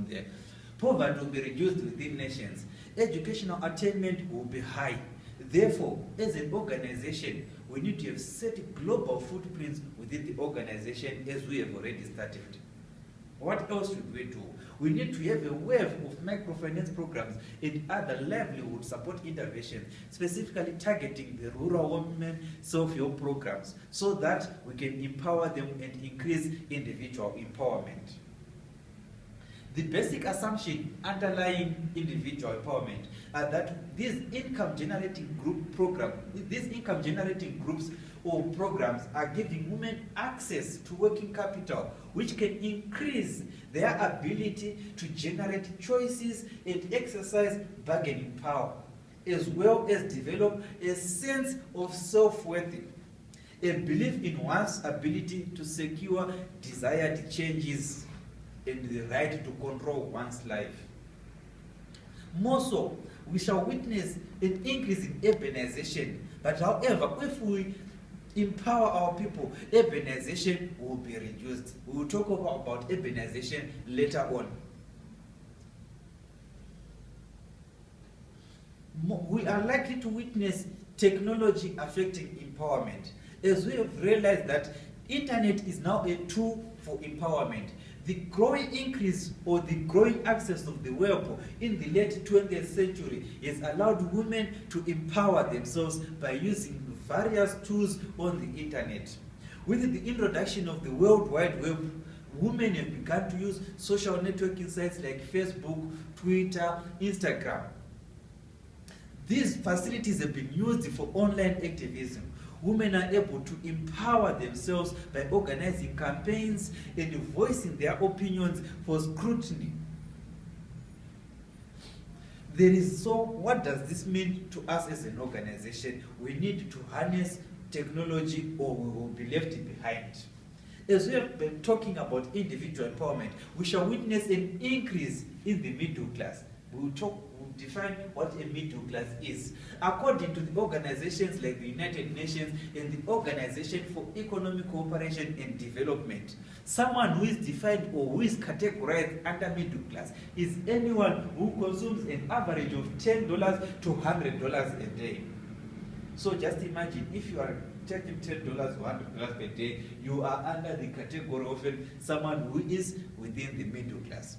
there. Poverty will be reduced within nations. Educational attainment will be high. Therefore, as an organization, we need to have set global footprints within the organization as we have already started. What else should we do? We need to have a wave of microfinance programs and other livelihood support interventions, specifically targeting the rural women self-help programs, so that we can empower them and increase individual empowerment. The basic assumption underlying individual empowerment are that these income-generating groups or programs are giving women access to working capital, which can increase their ability to generate choices and exercise bargaining power, as well as develop a sense of self-worth, a belief in one's ability to secure desired changes and the right to control one's life. More so, we shall witness an increase in urbanization, but however, if we empower our people, urbanization will be reduced. We will talk about urbanization later on. We are likely to witness technology affecting empowerment, as we have realized that internet is now a tool for empowerment. The growing increase or the growing access of the web in the late 20th century has allowed women to empower themselves by using various tools on the internet. With the introduction of the World Wide Web, women have begun to use social networking sites like Facebook, Twitter, Instagram. These facilities have been used for online activism. Women are able to empower themselves by organizing campaigns and voicing their opinions for scrutiny. So what does this mean to us as an organization? We need to harness technology or we will be left behind. As we have been talking about individual empowerment, we shall witness an increase in the middle class. We'll define what a middle class is. According to the organizations like the United Nations and the Organization for Economic Cooperation and Development, someone who is defined or who is categorized under middle class is anyone who consumes an average of $10 to $100 a day. So just imagine if you are taking $10 or $100 per day, you are under the category of someone who is within the middle class.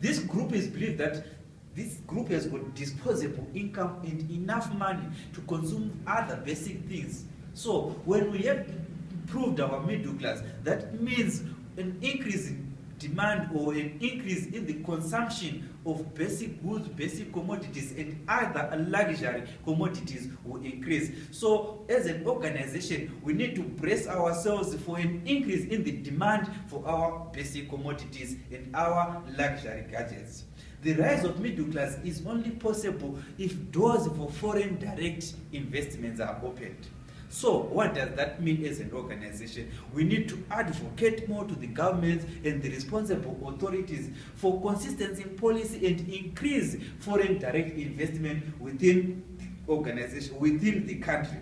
This group is believed that this group has got disposable income and enough money to consume other basic things. So when we have improved our middle class, that means an increase in demand or an increase in the consumption of basic goods, basic commodities, and other luxury commodities will increase. So as an organization, we need to brace ourselves for an increase in the demand for our basic commodities and our luxury gadgets. The rise of middle class is only possible if doors for foreign direct investments are opened. So what does that mean as an organization? We need to advocate more to the governments and the responsible authorities for consistency in policy and increase foreign direct investment within the organization, within the country.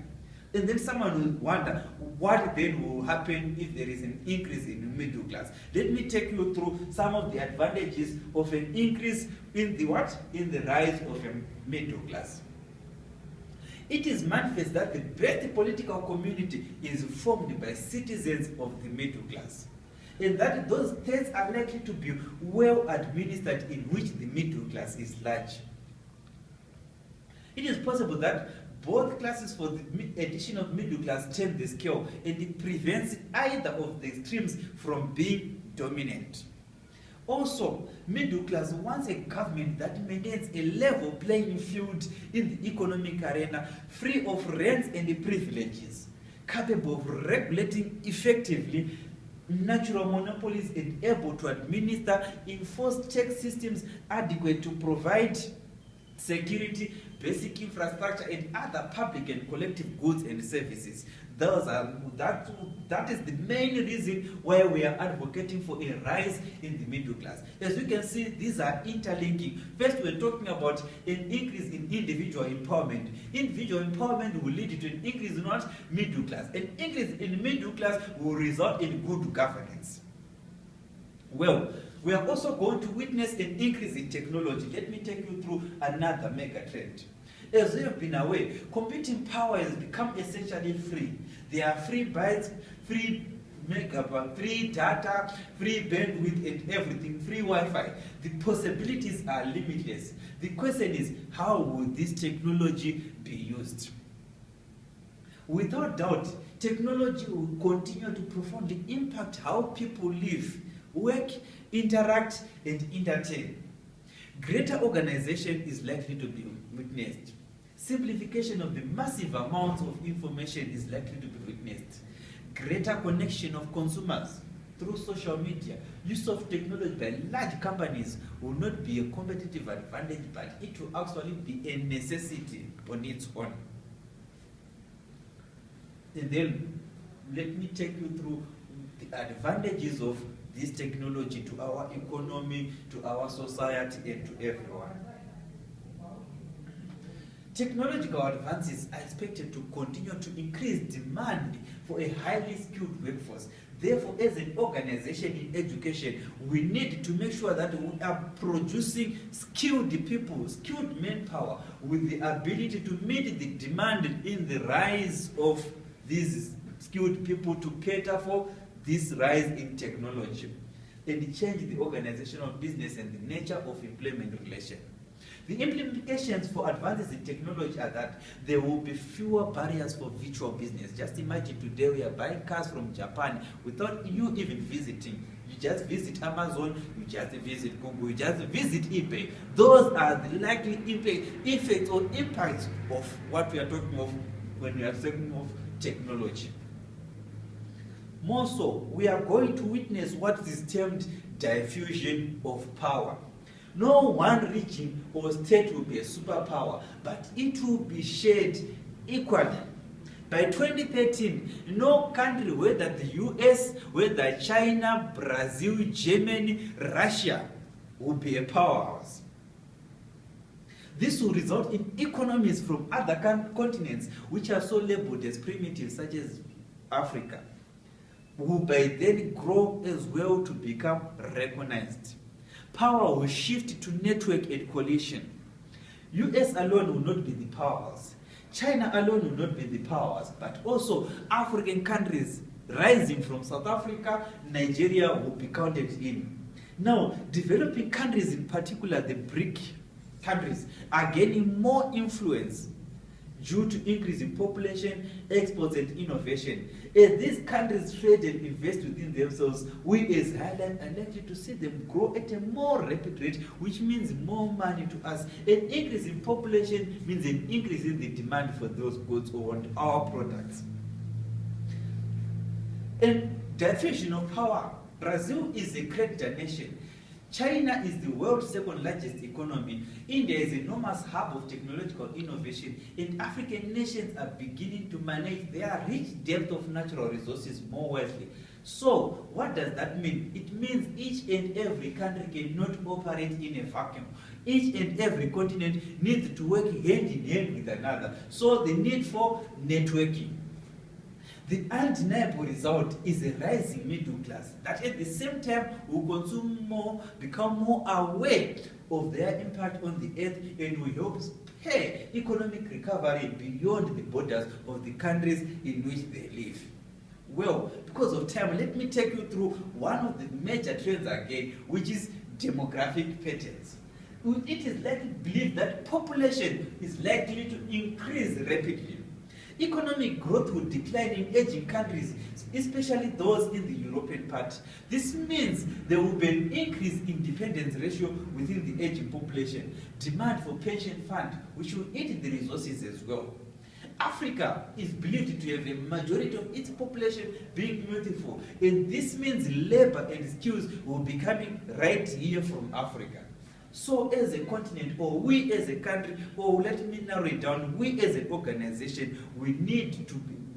And then someone will wonder, what then will happen if there is an increase in the middle class? Let me take you through some of the advantages of an increase in the what? In the rise of a middle class. It is manifest that the best political community is formed by citizens of the middle class, and that those states are likely to be well administered in which the middle class is large. It is possible that both classes for the addition of middle class turn the scale, and it prevents either of the extremes from being dominant. Also, middle class wants a government that maintains a level playing field in the economic arena, free of rents and privileges, capable of regulating effectively natural monopolies and able to administer enforced tax systems adequate to provide security, basic infrastructure, and other public and collective goods and services. That is the main reason why we are advocating for a rise in the middle class. As you can see, these are interlinking. First, we're talking about an increase in individual empowerment. Individual empowerment will lead to an increase in what? Middle class. An increase in middle class will result in good governance. Well, We are also going to witness an increase in technology. Let me take you through another mega trend. As we have been aware, computing power has become essentially free. There are free bytes, free megabyte, free data, free bandwidth and everything, free Wi-Fi. The possibilities are limitless. The question is, how will this technology be used? Without doubt, technology will continue to profoundly impact how people live, work, interact, and entertain. Greater organization is likely to be witnessed. Simplification of the massive amounts of information is likely to be witnessed. Greater connection of consumers through social media. Use of technology by large companies will not be a competitive advantage, but it will actually be a necessity on its own. And then let me take you through the advantages of this technology to our economy, to our society, and to everyone. Technological advances are expected to continue to increase demand for a highly skilled workforce. Therefore, as an organization in education, we need to make sure that we are producing skilled people, skilled manpower, with the ability to meet the demand in the rise of these skilled people to cater for this rise in technology and change the organizational business and the nature of employment relation. The implications for advances in technology are that there will be fewer barriers for virtual business. Just imagine today we are buying cars from Japan without you even visiting. You just visit Amazon, you just visit Google, you just visit eBay. Those are the likely effects or impacts of what we are talking of when we are talking of technology. More so, we are going to witness what is termed diffusion of power. No one region or state will be a superpower, but it will be shared equally. By 2013, no country, whether the US, whether China, Brazil, Germany, Russia, will be a powerhouse. This will result in economies from other continents, which are so labeled as primitive, such as Africa, will by then grow as well to become recognized. Power will shift to network and coalition. US alone will not be the powers. China alone will not be the powers, but also African countries rising from South Africa, Nigeria will be counted in. Now, developing countries, in particular the BRIC countries, are gaining more influence due to increase in population, exports, and innovation. As these countries trade and invest within themselves, we as Highland are likely to see them grow at a more rapid rate, which means more money to us. An increase in population means an increase in the demand for those goods or our products. And diffusion of power. Brazil is a creditor nation. China is the world's second largest economy. India is an enormous hub of technological innovation, and African nations are beginning to manage their rich depth of natural resources more wisely. So, what does that mean? It means each and every country cannot operate in a vacuum. Each and every continent needs to work hand in hand with another. So, the need for networking. The undeniable result is a rising middle class that at the same time will consume more, become more aware of their impact on the earth, and will help spur economic recovery beyond the borders of the countries in which they live. Well, because of time, let me take you through one of the major trends again, which is demographic patterns. It is likely believed that population is likely to increase rapidly. Economic growth will decline in aging countries, especially those in the European part. This means there will be an increase in dependence ratio within the aging population. Demand for pension fund, which will eat the resources as well. Africa is believed to have a majority of its population being youthful, and this means labor and skills will be coming right here from Africa. So as a continent, or we as a country, or let me narrow it down, we as an organization, we need to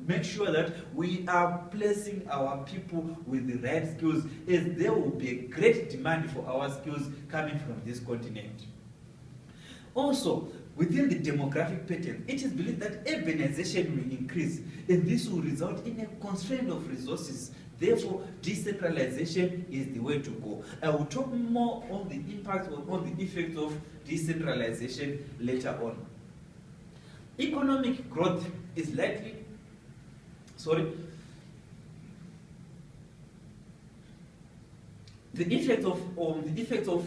make sure that we are placing our people with the right skills, as there will be a great demand for our skills coming from this continent. Also, within the demographic pattern, it is believed that urbanization will increase, and this will result in a constraint of resources. Therefore, decentralization is the way to go. I will talk more on the impact or on the effects of decentralization later on. Economic growth is likely, the effects of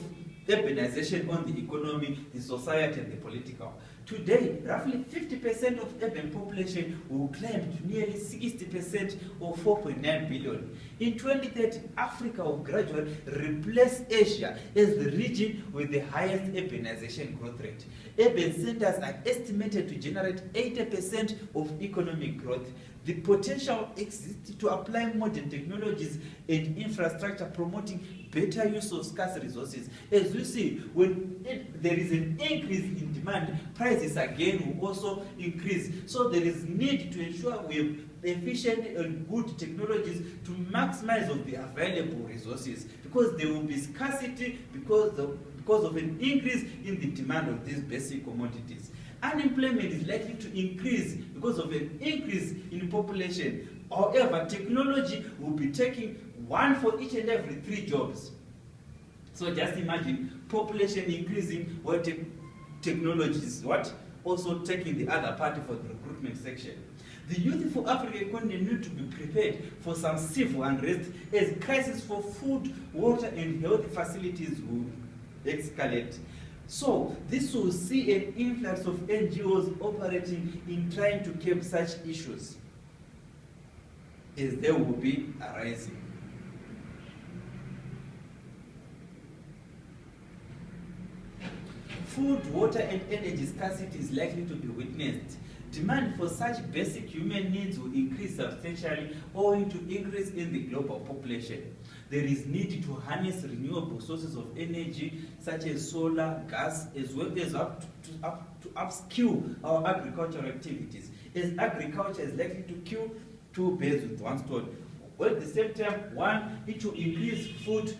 urbanization on the economy, the society, and the political. Today, roughly 50% of urban population will climb to nearly 60% or 4.9 billion. In 2030, Africa will gradually replace Asia as the region with the highest urbanization growth rate. Urban centers are estimated to generate 80% of economic growth. The potential exists to apply modern technologies and infrastructure promoting better use of scarce resources. As you see, when there is an increase in demand, prices again will also increase. So there is need to ensure we have efficient and good technologies to maximize of the available resources, because there will be scarcity because of an increase in the demand of these basic commodities. Unemployment is likely to increase because of an increase in population. However, technology will be taking one for each and every 3 jobs. So just imagine population increasing, while technology is also taking the other party for the recruitment section. The youth for Africa economy need to be prepared for some civil unrest as crisis for food, water, and health facilities will escalate. So this will see an influx of NGOs operating in trying to curb such issues as they will be arising. Food, water, and energy scarcity is likely to be witnessed. Demand for such basic human needs will increase substantially owing to increase in the global population. There is need to harness renewable sources of energy such as solar, gas, as well as to upskill our agricultural activities, as agriculture is likely to kill 2 birds with 1 stone. Well, at the same time, 1, it will increase food,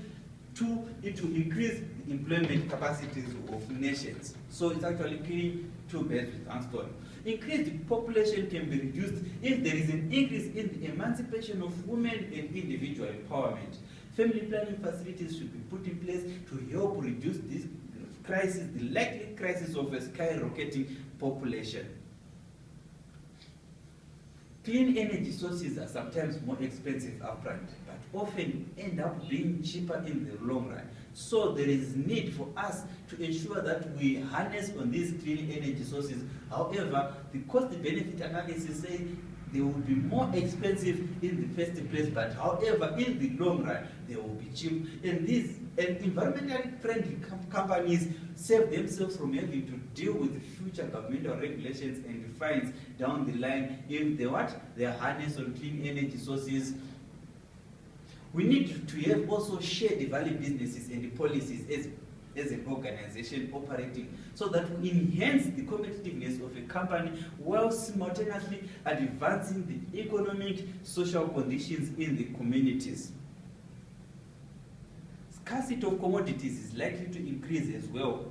2, it will increase the employment capacities of nations. So it's actually killing 2 birds with 1 stone. Increased population can be reduced if there is an increase in the emancipation of women and individual empowerment. Family planning facilities should be put in place to help reduce this crisis, the likely crisis of a skyrocketing population. Clean energy sources are sometimes more expensive upfront, but often end up being cheaper in the long run. So there is need for us to ensure that we harness on these clean energy sources. However, the cost-benefit analysis says they will be more expensive in the first place, but however, in the long run, they will be cheap. And these environmentally friendly companies save themselves from having to deal with future governmental regulations and fines down the line if they harness on clean energy sources. We need to have also shared value businesses and policies as an organization operating so that we enhance the competitiveness of a company while simultaneously advancing the economic, social conditions in the communities. Scarcity of commodities is likely to increase as well.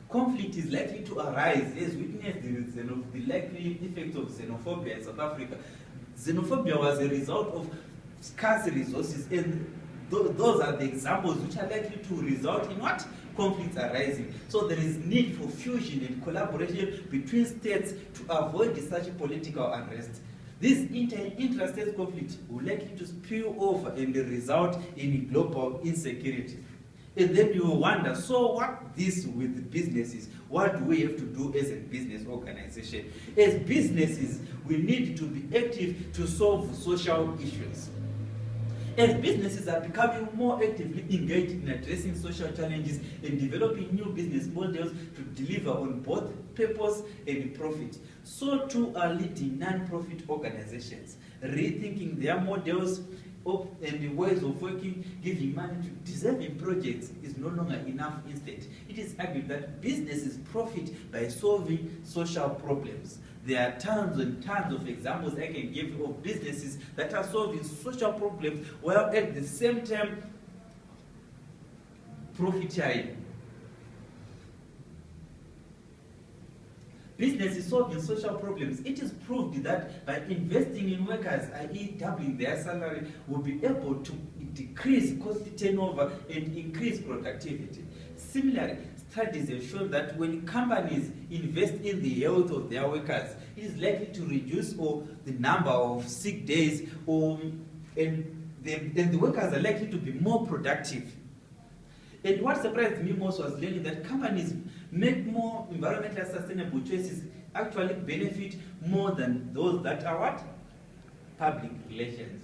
Conflict is likely to arise as witnessed the likely effect of xenophobia in South Africa. Xenophobia was a result of scarce resources, and those are the examples which are likely to result in conflicts arising. So there is need for fusion and collaboration between states to avoid such political unrest. This inter-state conflict will likely to spill over and result in global insecurity. And then you will wonder, so what this with businesses? What do we have to do as a business organization? As businesses, we need to be active to solve social issues. As businesses are becoming more actively engaged in addressing social challenges and developing new business models to deliver on both purpose and profit, so too are leading non-profit organizations, rethinking their models and ways of working. Giving money to deserving projects is no longer enough. Instead, it is argued that businesses profit by solving social problems. There are tons and tons of examples I can give of businesses that are solving social problems while at the same time profiteering. business is solving social problems. It is proved that by investing in workers, i.e. doubling their salary, will be able to decrease cost turnover and increase productivity. Similarly, studies have shown that when companies invest in the health of their workers, it is likely to reduce the number of sick days, and the workers are likely to be more productive. And what surprised me most was learning that companies make more environmentally sustainable choices actually benefit more than those that are what? Public relations.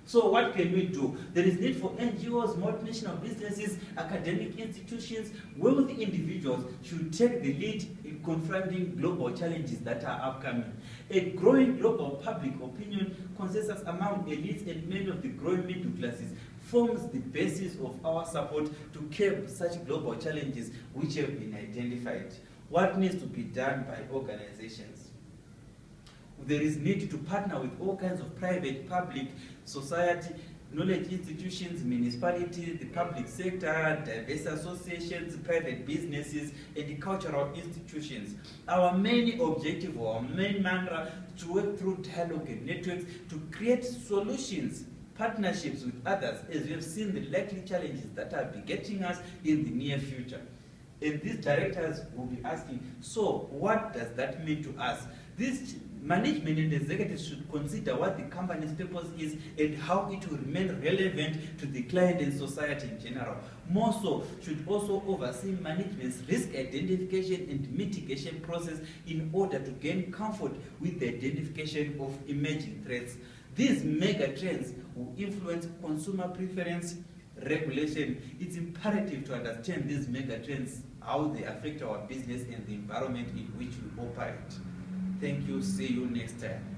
So what can we do? There is need for NGOs, multinational businesses, academic institutions, wealthy individuals should take the lead in confronting global challenges that are upcoming. A growing global public opinion, consensus among elites and many of the growing middle classes forms the basis of our support to curb such global challenges which have been identified. What needs to be done by organizations? There is need to partner with all kinds of private, public, society, knowledge institutions, municipalities, the public sector, diverse associations, private businesses, and the cultural institutions. Our main objective, or our main mantra, to work through dialogue and networks to create solutions, partnerships with others, as we have seen the likely challenges that are begetting us in the near future. And these directors will be asking, so what does that mean to us? This management and executives should consider what the company's purpose is and how it will remain relevant to the client and society in general. More so, should also oversee management's risk identification and mitigation process in order to gain comfort with the identification of emerging threats. These mega trends will influence consumer preference, regulation. It's imperative to understand these mega trends, how they affect our business and the environment in which we operate. Thank you. See you next time.